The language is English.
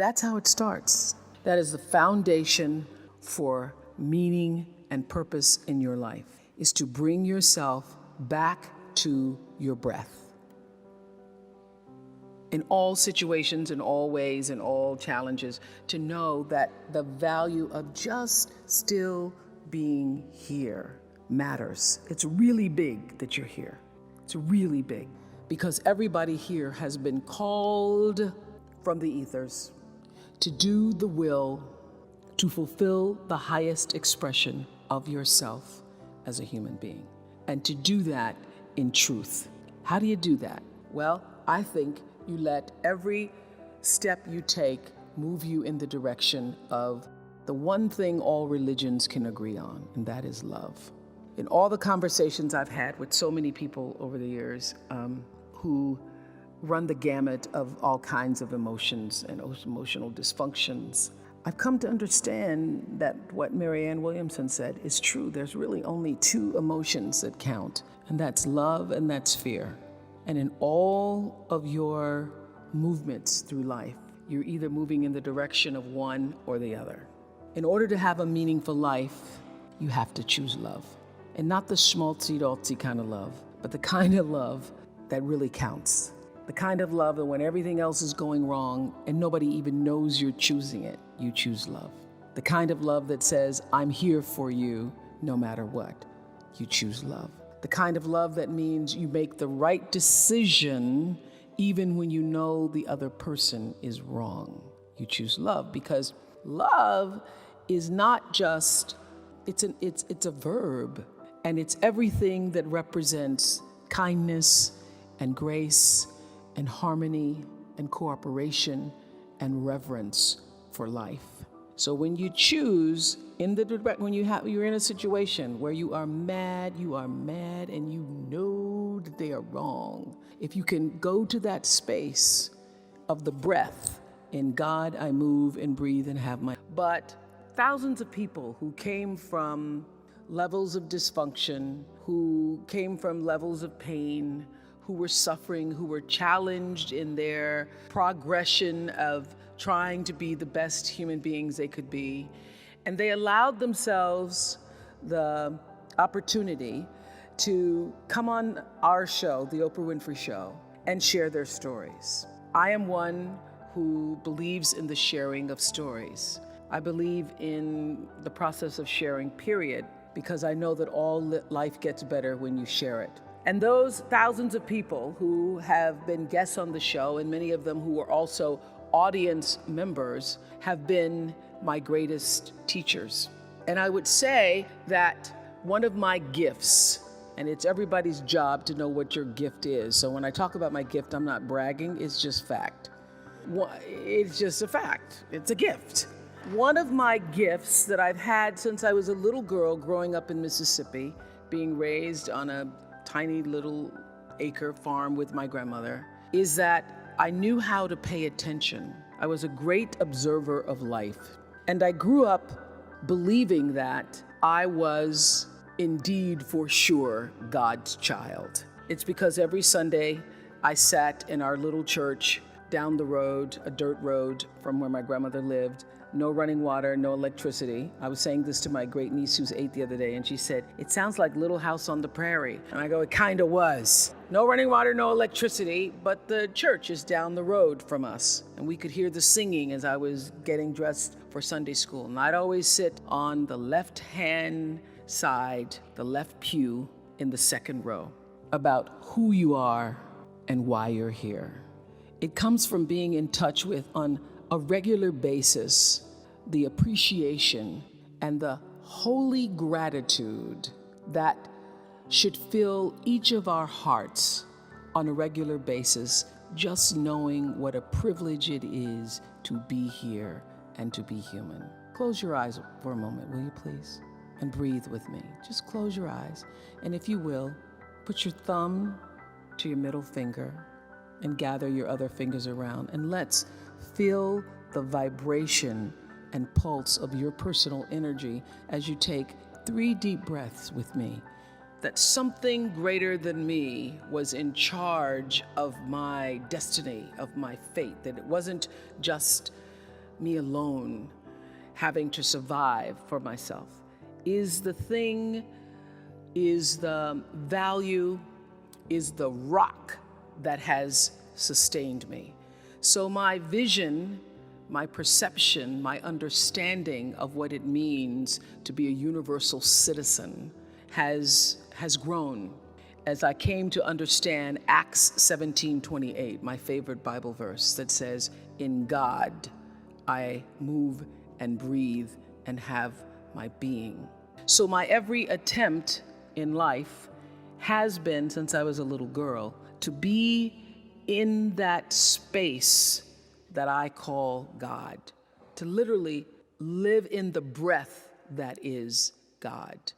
That's how it starts. That is the foundation for meaning and purpose in your life, is to bring yourself back to your breath. In all situations, in all ways, in all challenges, to know that the value of just still being here matters. It's really big that you're here. It's really big because everybody here has been called from the ethers to do the will, to fulfill the highest expression of yourself as a human being, and to do that in truth. How do you do that? Well, I think you let every step you take move you in the direction of the one thing all religions can agree on, and that is love. In all the conversations I've had with so many people over the years who run the gamut of all kinds of emotions and emotional dysfunctions, I've come to understand that what Marianne Williamson said is true. There's really only two emotions that count, and that's love and that's fear. And in all of your movements through life, you're either moving in the direction of one or the other. In order to have a meaningful life, you have to choose love. And not the schmaltzy-daltzy kind of love, but the kind of love that really counts. The kind of love that when everything else is going wrong and nobody even knows you're choosing it, you choose love. The kind of love that says, I'm here for you no matter what. You choose love. The kind of love that means you make the right decision even when you know the other person is wrong. You choose love because love is not just, it's a verb, and it's everything that represents kindness and grace and harmony and cooperation and reverence for life. So when you choose when you're in a situation where you are mad and you know that they are wrong, if you can go to that space of the breath, in God I move and breathe and have my. But thousands of people who came from levels of dysfunction, who came from levels of pain, who were suffering, who were challenged in their progression of trying to be the best human beings they could be. And they allowed themselves the opportunity to come on our show, the Oprah Winfrey Show, and share their stories. I am one who believes in the sharing of stories. I believe in the process of sharing, period, because I know that all life gets better when you share it. And those thousands of people who have been guests on the show, and many of them who are also audience members, have been my greatest teachers. And I would say that one of my gifts, and it's everybody's job to know what your gift is. So when I talk about my gift, I'm not bragging, it's just fact. It's just a fact, it's a gift. One of my gifts that I've had since I was a little girl growing up in Mississippi, being raised on a tiny little acre farm with my grandmother, is that I knew how to pay attention. I was a great observer of life. And I grew up believing that I was indeed for sure God's child. It's because every Sunday I sat in our little church down the road, a dirt road from where my grandmother lived, no running water, no electricity. I was saying this to my great niece who's 8 the other day, and she said, "It sounds like Little House on the Prairie." And I go, "It kind of was. No running water, no electricity, but the church is down the road from us." And we could hear the singing as I was getting dressed for Sunday school. And I'd always sit on the left-hand side, the left pew in the second row. About who you are and why you're here. It comes from being in touch with, on a regular basis, the appreciation and the holy gratitude that should fill each of our hearts on a regular basis, just knowing what a privilege it is to be here and to be human. Close your eyes for a moment, will you please? And breathe with me. Just close your eyes. And if you will, put your thumb to your middle finger and gather your other fingers around, and let's feel the vibration and pulse of your personal energy as you take 3 deep breaths with me. That something greater than me was in charge of my destiny, of my fate, that it wasn't just me alone, having to survive for myself, is the thing, is the value, is the rock that has sustained me. So my vision, my perception, my understanding of what it means to be a universal citizen has grown as I came to understand Acts 17:28, my favorite Bible verse that says, "In God I move and breathe and have my being." So my every attempt in life has been, since I was a little girl, to be in that space that I call God, to literally live in the breath that is God.